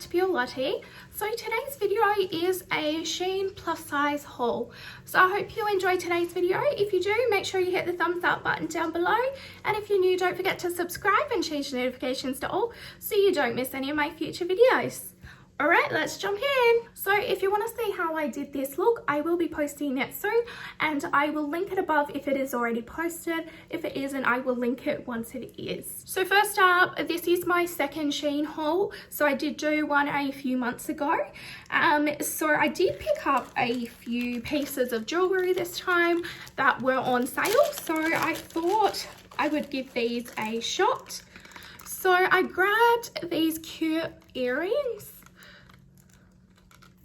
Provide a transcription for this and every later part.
to be Lottie. So today's video is a Shein plus size haul. So I hope you enjoy today's video. If you do, make sure you hit the thumbs up button down below. And if you're new, don't forget to subscribe and change the notifications to all so you don't miss any of my future videos. Alright, let's jump in. So if you want to see how I did this look, I will be posting it soon and I will link it above if it is already posted. If it isn't, I will link it once it is. So first up, this is my second Shein haul. So I did do one a few months ago. So I did pick up a few pieces of jewellery this time that were on sale. So I thought I would give these a shot. So I grabbed these cute earrings.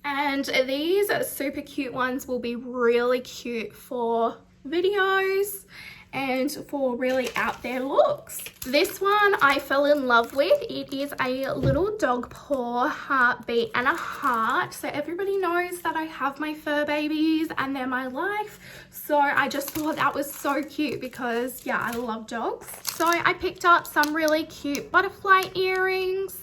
And these super cute ones will be really cute for videos and for really out there looks. This one I fell in love with. It is a little dog paw heartbeat and a heart. So everybody knows that I have my fur babies and they're my life. So I just thought that was so cute because yeah, I love dogs. So I picked up some really cute butterfly earrings.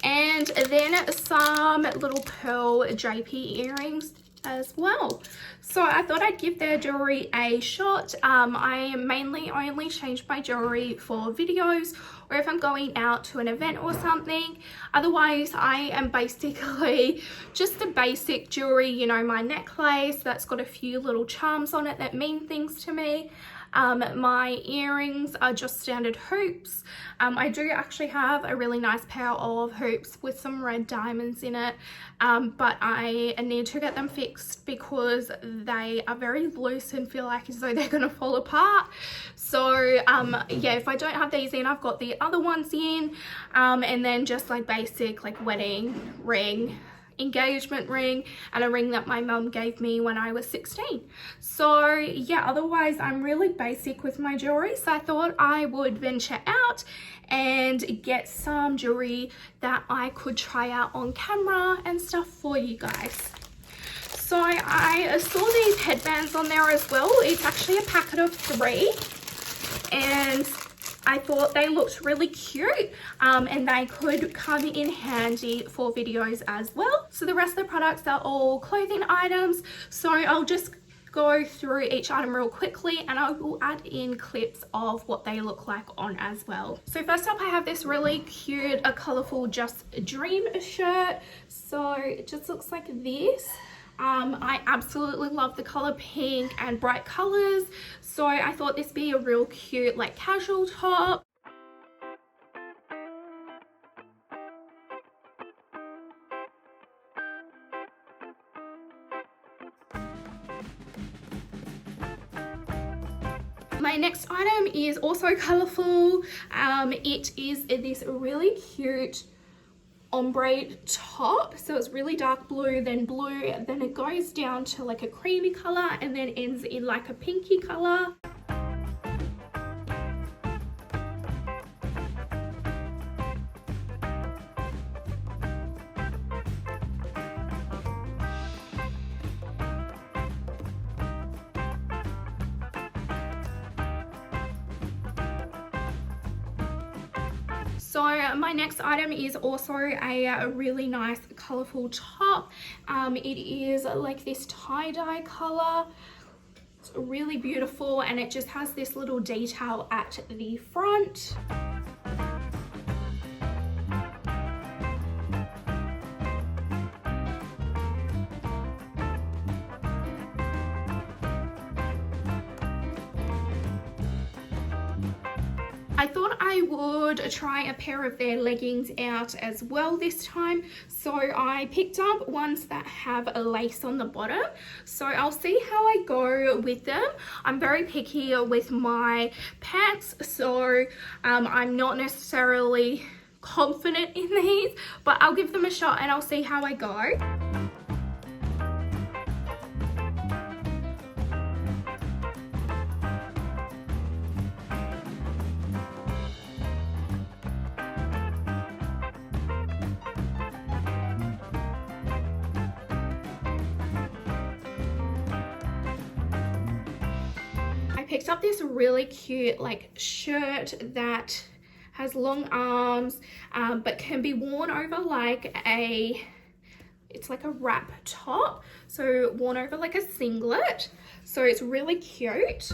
And then some little pearl drapey earrings as well. So I thought I'd give their jewelry a shot. I mainly only change my jewelry for videos or if I'm going out to an event or something. Otherwise, I am basically just a basic jewelry, you know, my necklace that's got a few little charms on it that mean things to me. My earrings are just standard hoops. I do actually have a really nice pair of hoops with some red diamonds in it, but I need to get them fixed because they are very loose and feel like as though they're gonna fall apart. So yeah, if I don't have these in, I've got the other ones in, and then just like basic like wedding ring, engagement ring, and a ring that my mum gave me when I was 16. So yeah, otherwise I'm really basic with my jewelry, so I thought I would venture out and get some jewelry that I could try out on camera and stuff for you guys. So I saw these headbands on there as well. It's actually a packet of 3 and I thought they looked really cute and they could come in handy for videos as well. So the rest of the products are all clothing items. So I'll just go through each item real quickly and I will add in clips of what they look like on as well. So first up, I have this really cute, colourful Just Dream shirt. So it just looks like this. I absolutely love the color pink and bright colors, so I thought this would be a real cute like casual top. My next item is also colorful. It is this really cute ombre top, so it's really dark blue, then blue, then it goes down to like a creamy color and then ends in like a pinky color. So my next item is also a really nice colorful top. It is like this tie-dye color. It's really beautiful and it just has this little detail at the front. I thought I would try a pair of their leggings out as well this time. So I picked up ones that have a lace on the bottom. So I'll see how I go with them. I'm very picky with my pants, so I'm not necessarily confident in these, but I'll give them a shot and I'll see how I go. picked up this really cute like shirt that has long arms, but can be worn over like it's like a wrap top, so worn over like a singlet, so it's really cute.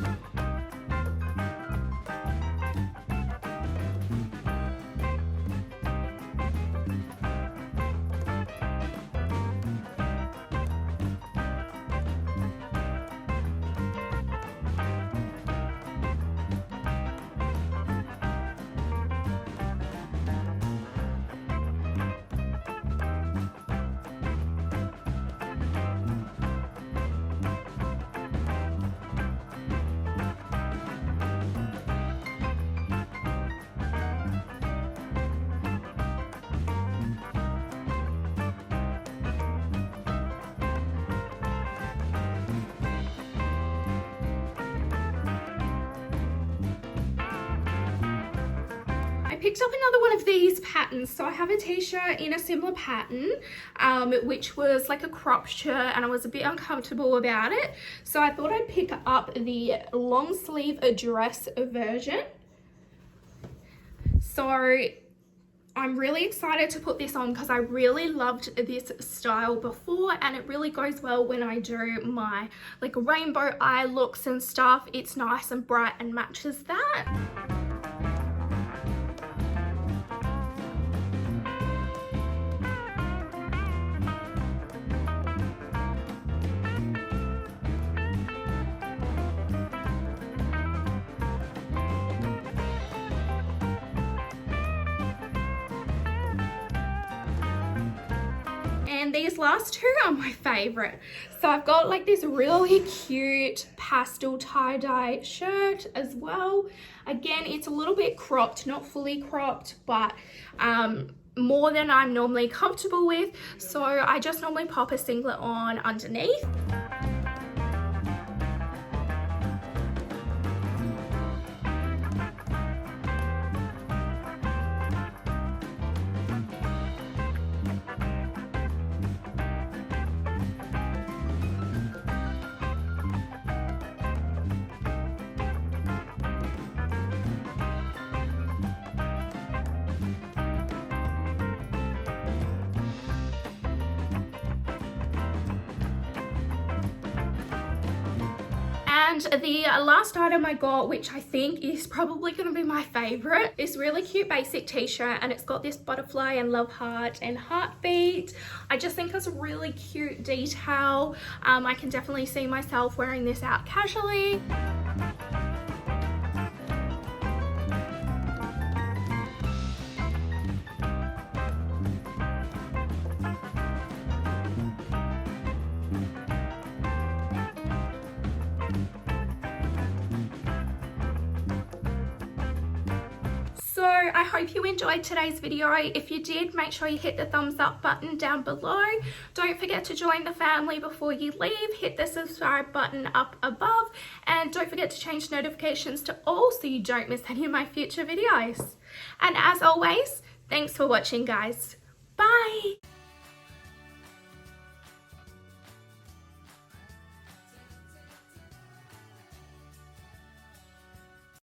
Picked up another one of these patterns. So I have a t-shirt in a similar pattern, which was like a crop shirt, and I was a bit uncomfortable about it, so I thought I'd pick up the long sleeve dress version. So I'm really excited to put this on because I really loved this style before, and it really goes well when I do my like rainbow eye looks and stuff. It's nice and bright and matches that. And these last two are my favorite. So I've got like this really cute pastel tie-dye shirt as well. Again, it's a little bit cropped, not fully cropped, but more than I'm normally comfortable with. So I just normally pop a singlet on underneath. And the last item I got, which I think is probably going to be my favorite, this really cute basic t-shirt, and it's got this butterfly and love heart and heartbeat. I just think it's a really cute detail. I can definitely see myself wearing this out casually. So I hope you enjoyed today's video. If you did, make sure you hit the thumbs up button down below. Don't forget to join the family before you leave. Hit the subscribe button up above, and don't forget to change notifications to all so you don't miss any of my future videos. And as always, thanks for watching, guys. Bye.